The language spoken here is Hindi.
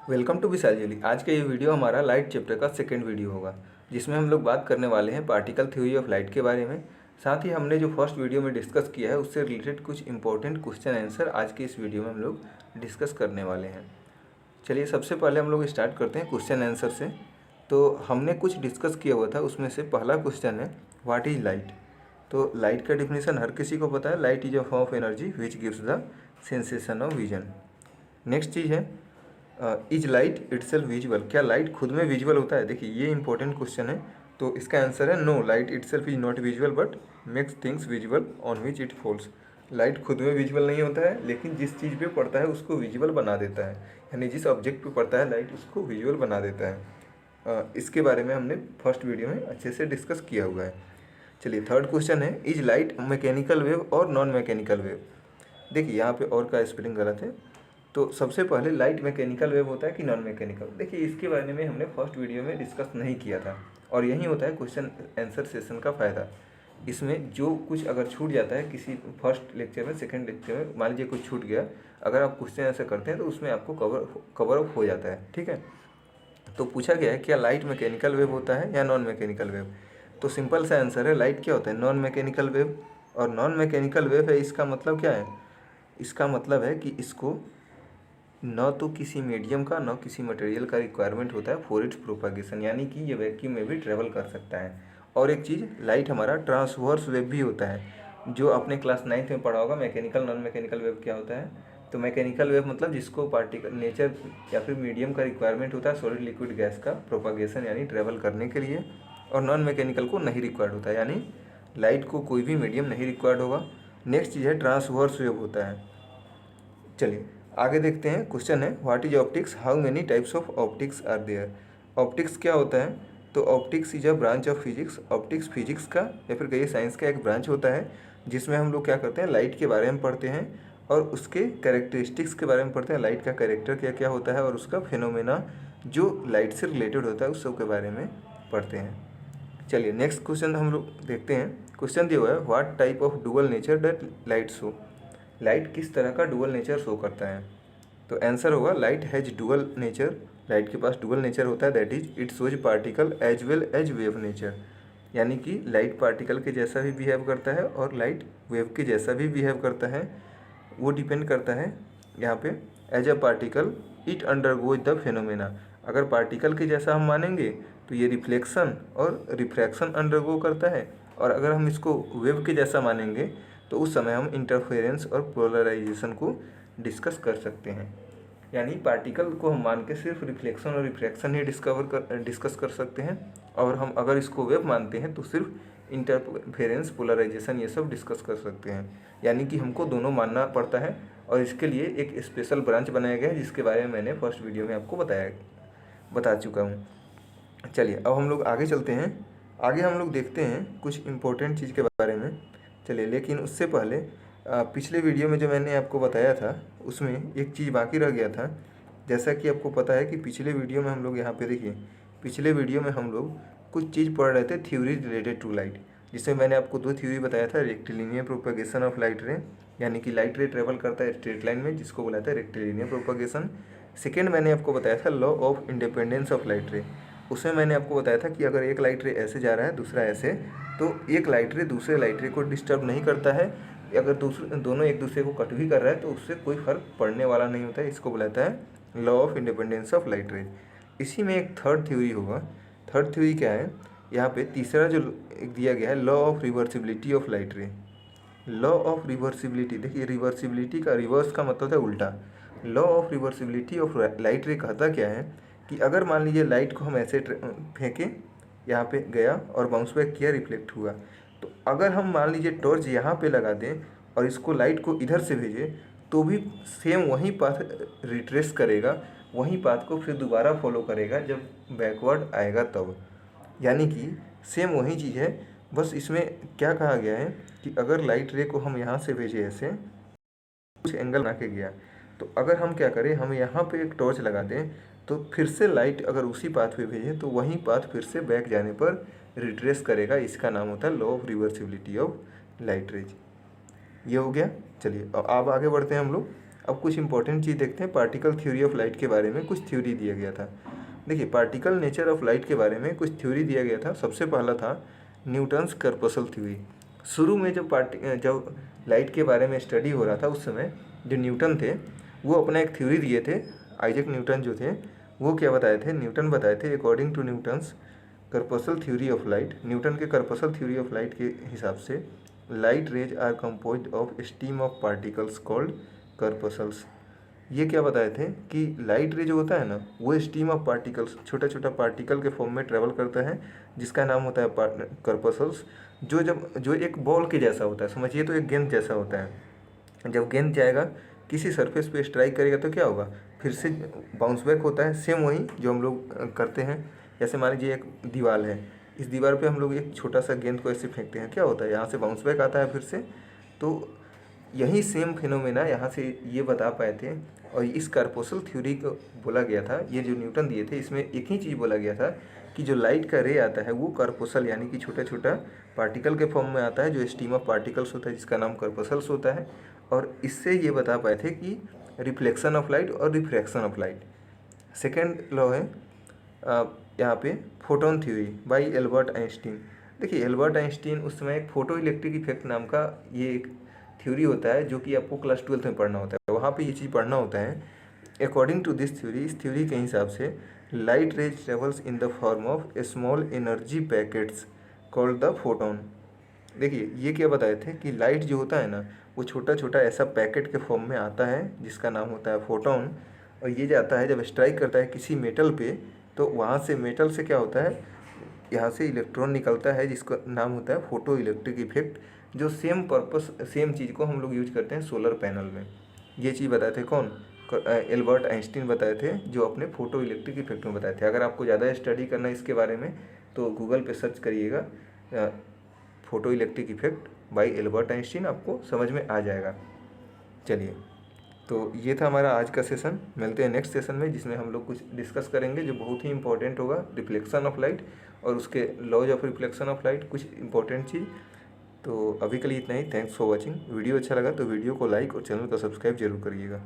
वेलकम टू विशाल। आज का ये वीडियो हमारा लाइट चैप्टर का सेकंड वीडियो होगा, जिसमें हम लोग बात करने वाले हैं पार्टिकल थ्योरी ऑफ लाइट के बारे में। साथ ही हमने जो फर्स्ट वीडियो में डिस्कस किया है उससे रिलेटेड कुछ इंपॉर्टेंट क्वेश्चन आंसर आज के इस वीडियो में हम लोग डिस्कस करने वाले हैं। चलिए सबसे पहले हम लोग स्टार्ट करते हैं क्वेश्चन आंसर से। तो हमने कुछ डिस्कस किया हुआ था, उसमें से पहला क्वेश्चन है व्हाट इज़ लाइट। तो लाइट का डिफिनेशन हर किसी को पता है, light is a form of energy which gives the sensation of vision. Next चीज़ है इज लाइट इटसेल्फ विजुअल। क्या लाइट खुद में विजुअल होता है? देखिए ये इंपॉर्टेंट क्वेश्चन है। तो इसका आंसर है no, light itself is not visual but makes things visual on which it falls. Light खुद में विजुअल नहीं होता है, लेकिन जिस चीज़ पे पड़ता है उसको विजुअल बना देता है, यानी जिस ऑब्जेक्ट पे पड़ता है लाइट उसको विजुअल बना देता है। इसके बारे में हमने फर्स्ट वीडियो में अच्छे से डिस्कस किया हुआ है। चलिए थर्ड क्वेश्चन है इज लाइट मैकेनिकल वेव और नॉन मैकेनिकल वेव। देखिए यहाँ पे और का स्पेलिंग गलत है। तो सबसे पहले लाइट मैकेनिकल वेव होता है कि नॉन मैकेनिकल। देखिए इसके बारे में हमने फर्स्ट वीडियो में डिस्कस नहीं किया था, और यही होता है क्वेश्चन आंसर सेशन का फ़ायदा। इसमें जो कुछ अगर छूट जाता है किसी फर्स्ट लेक्चर में, सेकंड लेक्चर में मान लीजिए कुछ छूट गया, अगर आप क्वेश्चन आंसर करते हैं तो उसमें आपको कवर अप हो जाता है। ठीक है, तो पूछा गया है क्या लाइट मैकेनिकल वेव होता है या नॉन मैकेनिकल वेव। तो सिंपल सा आंसर है लाइट क्या होता है, नॉन मैकेनिकल वेव। और नॉन मैकेनिकल वेव है, इसका मतलब क्या है? इसका मतलब है कि इसको न तो किसी मीडियम का न किसी मटेरियल का रिक्वायरमेंट होता है फॉर इट्स प्रोपागेशन, यानी कि ये वैक्यूम में भी ट्रेवल कर सकता है। और एक चीज़, लाइट हमारा ट्रांसवर्स वेव भी होता है, जो आपने क्लास 9th में पढ़ा होगा। मैकेनिकल नॉन मैकेनिकल वेव क्या होता है? तो मैकेनिकल वेव मतलब जिसको पार्टिकल नेचर या फिर मीडियम का रिक्वायरमेंट होता है सॉलिड लिक्विड गैस का प्रोपागेशन यानी ट्रेवल करने के लिए, और नॉन मैकेनिकल को नहीं रिक्वायर्ड होता है, यानी लाइट को कोई भी मीडियम नहीं रिक्वायर्ड होगा। नेक्स्ट चीज़ है ट्रांसवर्स वेव होता है। चलिए आगे देखते हैं। क्वेश्चन है what is optics, how many types of optics are there. Optics क्या होता है? तो optics is a branch of physics. Optics physics का या फिर कहिए साइंस का एक ब्रांच होता है, जिसमें हम लोग क्या करते हैं, लाइट के बारे में पढ़ते हैं और उसके कैरेक्टरिस्टिक्स के बारे में पढ़ते हैं। लाइट का कैरेक्टर क्या क्या होता है और उसका फिनोमेना जो लाइट से रिलेटेड होता है उस सब के बारे में पढ़ते हैं। चलिए नेक्स्ट क्वेश्चन हम लोग देखते हैं। क्वेश्चन दिया हुआ है what type of dual nature that light show. Light किस तरह का डुअल नेचर शो करता है? तो आंसर होगा light has dual nature. Light के पास डुअल नेचर होता है, that is it shows particle as well as wave nature. यानी कि लाइट पार्टिकल के जैसा भी बिहेव करता है और लाइट वेव के जैसा भी बिहेव करता है। वो डिपेंड करता है यहाँ पे as a particle it undergoes the phenomena. अगर पार्टिकल के जैसा हम मानेंगे तो ये रिफ्लेक्शन और रिफ्रैक्शन अंडरगो करता है, और अगर हम इसको वेव के जैसा मानेंगे तो उस समय हम इंटरफेरेंस और पोलराइजेशन को डिस्कस कर सकते हैं। यानी पार्टिकल को हम मान के सिर्फ रिफ्लेक्शन और रिफ्रैक्शन ही डिस्कस कर सकते हैं, और हम अगर इसको वेव मानते हैं तो सिर्फ इंटरफेरेंस पोलराइजेशन ये सब डिस्कस कर सकते हैं। यानी कि हमको दोनों मानना पड़ता है, और इसके लिए एक स्पेशल ब्रांच बनाया गया है जिसके बारे में मैंने फर्स्ट वीडियो में आपको बता चुका हूँ। चलिए अब हम लोग आगे चलते हैं। आगे हम लोग देखते हैं कुछ इम्पोर्टेंट चीज़ के बारे में। चलिए लेकिन उससे पहले पिछले वीडियो में जो मैंने आपको बताया था उसमें एक चीज़ बाकी रह गया था। जैसा कि आपको पता है कि पिछले वीडियो में हम लोग यहाँ पे देखिए, पिछले वीडियो में हम लोग कुछ चीज़ पढ़ रहे थे थ्योरी रिलेटेड टू लाइट, जिसमें मैंने आपको दो थ्योरी बताया था। रेक्टिलिनियर प्रोपगेशन ऑफ लाइट रे, यानी कि लाइट रे ट्रेवल करता है स्ट्रेट लाइन में, जिसको बोला था रेक्टिलिनियर प्रोपगेशन। सेकेंड मैंने आपको बताया था law of independence of light रे। उसमें मैंने आपको बताया था कि अगर एक लाइट रे ऐसे जा रहा है दूसरा ऐसे, तो एक लाइट रे दूसरे लाइट रे को डिस्टर्ब नहीं करता है। अगर दोनों एक दूसरे को कट भी कर रहा है तो उससे कोई फर्क पड़ने वाला नहीं होता है। इसको बुलाता है law of independence of light रे। इसी में एक थर्ड थ्योरी होगा। थर्ड थ्योरी क्या है? यहाँ पे तीसरा जो एक दिया गया है law of reversibility of light रे। लॉ ऑफ रिवर्सिबिलिटी, देखिए रिवर्सिबिलिटी का रिवर्स का मतलब है उल्टा। Law of reversibility of light रे कहता क्या है कि अगर मान लीजिए लाइट को हम ऐसे फेंके, यहाँ पे गया और बाउंस बैक किया, रिफ्लेक्ट हुआ, तो अगर हम मान लीजिए टॉर्च यहाँ पे लगा दें और इसको लाइट को इधर से भेजें तो भी सेम वही पाथ रिट्रेस करेगा, वही पाथ को फिर दोबारा फॉलो करेगा जब बैकवर्ड आएगा तब। यानी कि सेम वही चीज़ है, बस इसमें क्या कहा गया है कि अगर लाइट रे को हम यहाँ से भेजें ऐसे कुछ एंगल बना के गया, तो अगर हम क्या करें, हम यहाँ पे एक टॉर्च लगा दें तो फिर से लाइट अगर उसी पाथ पे भेजें तो वही पाथ फिर से बैक जाने पर रिट्रेस करेगा। इसका नाम होता है law of reversibility of light rays. ये हो गया। चलिए अब आगे बढ़ते हैं हम लोग। अब कुछ इंपॉर्टेंट चीज़ देखते हैं। पार्टिकल थ्योरी ऑफ लाइट के बारे में कुछ थ्योरी दिया गया था। देखिए, पार्टिकल नेचर ऑफ लाइट के बारे में कुछ थ्योरी दिया गया था। सबसे पहला था न्यूटन्स कर्पसल थ्योरी। शुरू में जब लाइट के बारे में स्टडी हो रहा था उस समय जो न्यूटन थे वो अपना एक थ्योरी दिए थे। आइजैक न्यूटन जो थे वो क्या बताए थे, न्यूटन बताए थे according to Newton's corpuscle theory of light, Newton के कर्पसल थ्योरी ऑफ लाइट के हिसाब से light rays are composed of steam of particles called corpuscles. ये क्या बताए थे कि लाइट रे जो होता है ना वो स्टीम ऑफ पार्टिकल्स, छोटा छोटा पार्टिकल के फॉर्म में ट्रेवल करता है जिसका नाम होता है कर्पसल्स। जो एक बॉल के जैसा होता है, समझिए तो एक गेंद जैसा होता है। जब गेंद जाएगा किसी सरफेस पे स्ट्राइक करेगा तो क्या होगा, फिर से बाउंस बैक होता है। सेम वही जो हम लोग करते हैं। जैसे मान लीजिए एक दीवार है, इस दीवार पे हम लोग एक छोटा सा गेंद को ऐसे फेंकते हैं, क्या होता है यहाँ से बाउंस बैक आता है फिर से। तो यही सेम फिनोमेना यहाँ से ये बता पाए थे। और इस कर्पसल थ्योरी को बोला गया था, ये जो न्यूटन दिए थे इसमें एक ही चीज़ बोला गया था कि जो लाइट का रे आता है वो कर्पसल यानी कि छोटा छोटा पार्टिकल के फॉर्म में आता है जो स्टीम ऑफ पार्टिकल्स होता है जिसका नाम कर्पसल्स होता है। और इससे ये बता पाए थे कि रिफ्लेक्शन ऑफ लाइट और refraction of light. Second law है यहाँ पे photon theory by Albert Einstein. देखिए, एल्बर्ट आइंस्टीन उस समय एक फोटो इलेक्ट्रिक इफेक्ट नाम का ये एक थ्योरी होता है जो कि आपको क्लास 12th में पढ़ना होता है, वहाँ पे ये चीज़ पढ़ना होता है। अकॉर्डिंग टू दिस थ्योरी, इस थ्योरी के हिसाब से light raise travels in the form of small energy packets called the photon. देखिए, ये क्या बताए थे कि लाइट जो होता है ना वो छोटा छोटा ऐसा पैकेट के फॉर्म में आता है जिसका नाम होता है फोटोन। और ये जाता है जब स्ट्राइक करता है किसी मेटल पे तो वहाँ से मेटल से क्या होता है, यहाँ से इलेक्ट्रॉन निकलता है जिसका नाम होता है फोटो इलेक्ट्रिक इफेक्ट। जो सेम चीज़ को हम लोग यूज करते हैं सोलर पैनल में। ये चीज़ बताए थे कौन, एल्बर्ट आइंस्टीन बताए थे, जो अपने फोटो इलेक्ट्रिक इफेक्ट में बताए थे। अगर आपको ज़्यादा स्टडी करना है इसके बारे में तो गूगल पे सर्च करिएगा photo electric effect bye Albert Einstein, आपको समझ में आ जाएगा। चलिए, तो ये था हमारा आज का सेशन। मिलते हैं नेक्स्ट सेशन में जिसमें हम लोग कुछ डिस्कस करेंगे जो बहुत ही इंपॉर्टेंट होगा, रिफ्लेक्शन ऑफ लाइट और उसके laws of reflection of light, कुछ इंपॉर्टेंट चीज़। तो अभी के लिए इतना ही। Thanks for watching. वीडियो अच्छा लगा तो वीडियो को लाइक और चैनल को सब्सक्राइब जरूर करिएगा।